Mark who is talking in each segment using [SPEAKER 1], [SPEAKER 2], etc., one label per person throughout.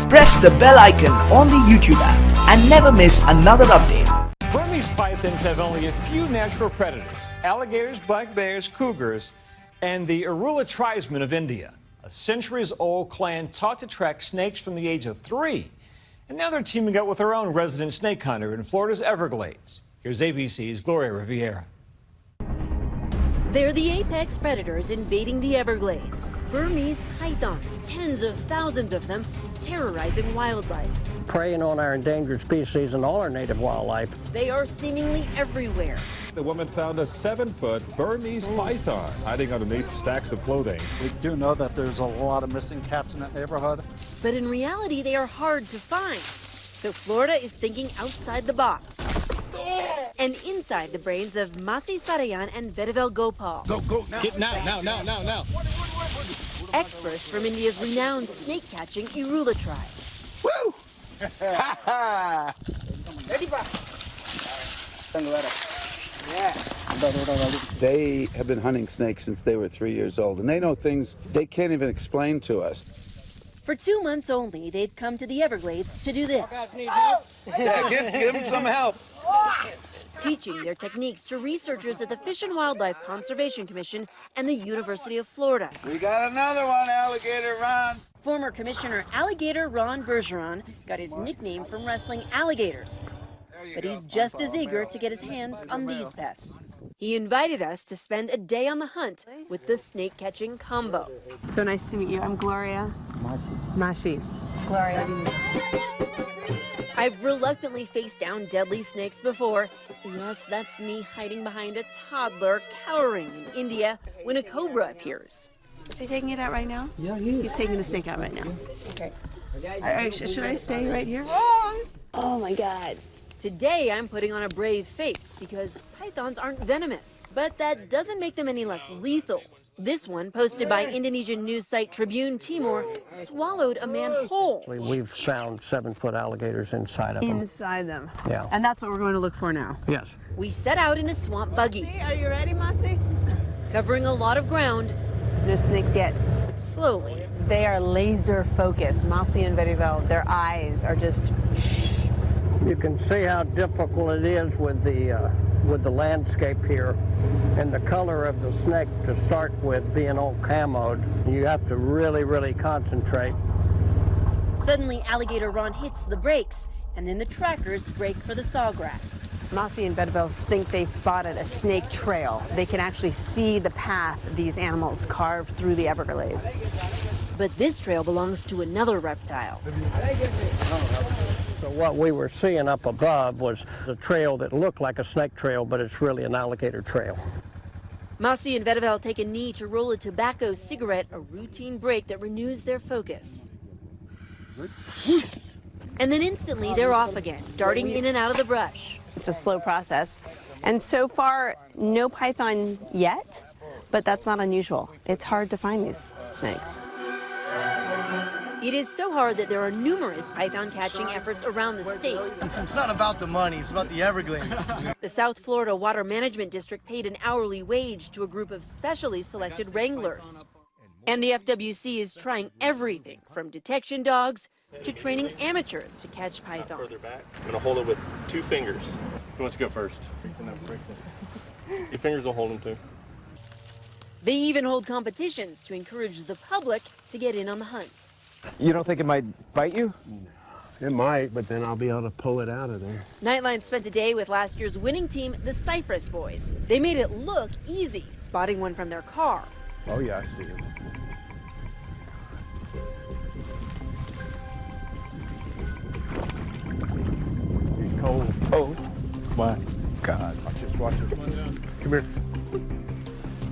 [SPEAKER 1] press the bell icon on the YouTube app and never miss another update.
[SPEAKER 2] Burmese pythons have only a few natural predators: alligators, black bears, cougars, and the Irula tribesmen of India. A centuries-old clan taught to track snakes from the age of 3. And now they're teaming up with their own resident snake hunter in Florida's Everglades. Here's ABC's Gloria Riviera.
[SPEAKER 3] They're the apex predators invading the Everglades. Burmese pythons, tens of thousands of them, terrorizing wildlife.
[SPEAKER 4] Preying on our endangered species and all our native wildlife.
[SPEAKER 3] They are seemingly everywhere.
[SPEAKER 5] The woman found a 7-foot Burmese python hiding underneath stacks of clothing.
[SPEAKER 6] We do know that there's a lot of missing cats in that neighborhood.
[SPEAKER 3] But in reality, they are hard to find. So Florida is thinking outside the box. And inside the brains of Masi, Sadaiyan and Vadivel Gopal.
[SPEAKER 5] Go, now. Get now.
[SPEAKER 3] Experts from India's renowned snake-catching Irula tribe.
[SPEAKER 6] Woo!
[SPEAKER 7] They have been hunting snakes since they were 3 years old, and they know things they can't even explain to us.
[SPEAKER 3] For 2 months only, they'd come to the Everglades to do this.
[SPEAKER 7] Yeah, give them some help.
[SPEAKER 3] Teaching their techniques to researchers at the Fish and Wildlife Conservation Commission and the University of Florida.
[SPEAKER 7] We got another one, Alligator Ron.
[SPEAKER 3] Former Commissioner Alligator Ron Bergeron got his nickname from wrestling alligators. But he's just as eager to get his hands on these pests. He invited us to spend a day on the hunt with the snake-catching combo.
[SPEAKER 8] So nice to meet you. I'm Gloria. Masi. Gloria.
[SPEAKER 3] I've reluctantly faced down deadly snakes before. Yes, that's me hiding behind a toddler cowering in India when a cobra appears.
[SPEAKER 8] Is he taking it out right now?
[SPEAKER 4] Yeah, he is.
[SPEAKER 8] He's taking the snake out right now. Okay. Should I stay right here? Oh my God.
[SPEAKER 3] Today, I'm putting on a brave face because pythons aren't venomous, but that doesn't make them any less lethal. This one, posted by Indonesian news site Tribune Timur, swallowed a man whole.
[SPEAKER 4] We've found 7-foot alligators inside of them.
[SPEAKER 8] Inside them.
[SPEAKER 4] Yeah.
[SPEAKER 8] And that's what we're going to look for now.
[SPEAKER 4] Yes.
[SPEAKER 3] We set out in a swamp buggy,
[SPEAKER 8] Are you ready, Masi?
[SPEAKER 3] covering a lot of ground,
[SPEAKER 8] No snakes yet.
[SPEAKER 3] slowly.
[SPEAKER 8] They are laser focused. Masi and Vadivel, their eyes are just shh.
[SPEAKER 4] You can see how difficult it is with the landscape here and the color of the snake to start with being all camoed. You have to really, really concentrate.
[SPEAKER 3] Suddenly, Alligator Ron hits the brakes, and then the trackers brake for the sawgrass.
[SPEAKER 8] Masi and Vadivel think they spotted a snake trail. They can actually see the path these animals carve through the Everglades.
[SPEAKER 3] But this trail belongs to another reptile.
[SPEAKER 4] So what we were seeing up above was a trail that looked like a snake trail, but it's really an alligator trail.
[SPEAKER 3] Masi and Vadivel take a knee to roll a tobacco cigarette, a routine break that renews their focus. And then instantly they're off again, darting in and out of the brush.
[SPEAKER 8] It's a slow process. And so far, no python yet, but that's not unusual. It's hard to find these snakes.
[SPEAKER 3] It is so hard that there are numerous python catching efforts around the state.
[SPEAKER 9] It's not about the money, it's about the Everglades.
[SPEAKER 3] The South Florida Water Management District paid an hourly wage to a group of specially selected wranglers. And the FWC is trying everything from detection dogs to training amateurs to catch pythons.
[SPEAKER 10] Further back. I'm going to hold it with 2 fingers. Who wants to go first? Your fingers will hold them too.
[SPEAKER 3] They even hold competitions to encourage the public to get in on the hunt.
[SPEAKER 11] You don't think it might bite you?
[SPEAKER 12] It might, but then I'll be able to pull it out of there.
[SPEAKER 3] Nightline spent a day with last year's winning team, the Cypress Boys. They made it look easy, spotting one from their car.
[SPEAKER 12] Oh yeah, I see him. He's cold.
[SPEAKER 11] Oh, my God.
[SPEAKER 12] Watch this. Come here.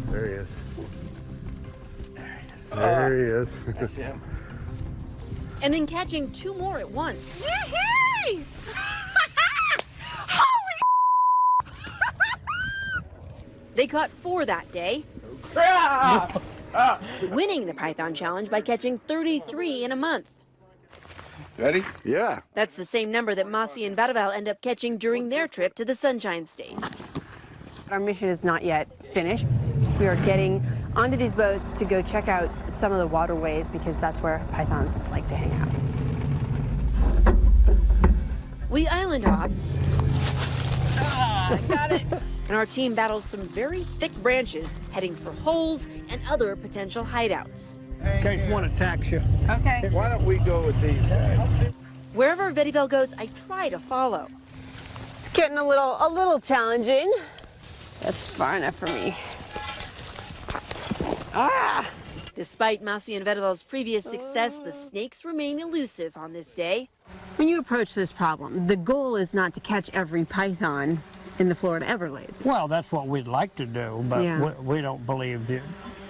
[SPEAKER 12] There he is. There he is.
[SPEAKER 10] That's him.
[SPEAKER 3] And then catching 2 more at once. They caught 4 that day, winning the Python Challenge by catching 33 in a month.
[SPEAKER 7] Ready? Yeah.
[SPEAKER 3] That's the same number that Masi and Vadivel end up catching during their trip to the Sunshine State.
[SPEAKER 8] Our mission is not yet finished. We are getting onto these boats to go check out some of the waterways because that's where pythons like to hang out.
[SPEAKER 3] We island hop. Got it. And our team battles some very thick branches, heading for holes and other potential hideouts.
[SPEAKER 4] In case one attacks you.
[SPEAKER 8] Okay.
[SPEAKER 7] Why don't we go with these guys?
[SPEAKER 3] Wherever Vadivel goes, I try to follow.
[SPEAKER 8] It's getting a little challenging. That's far enough for me. Ah!
[SPEAKER 3] Despite Masi and Vadivel's previous success, the snakes remain elusive on this day.
[SPEAKER 8] When you approach this problem, the goal is not to catch every python in the Florida Everglades.
[SPEAKER 4] Well, that's what we'd like to do, but
[SPEAKER 8] Yeah.
[SPEAKER 4] we don't believe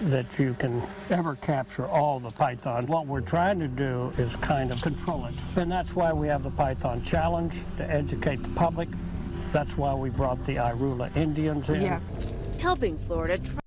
[SPEAKER 4] that you can ever capture all the python. What we're trying to do is kind of control it. And that's why we have the Python Challenge, to educate the public. That's why we brought the Irula Indians in.
[SPEAKER 3] Helping Florida try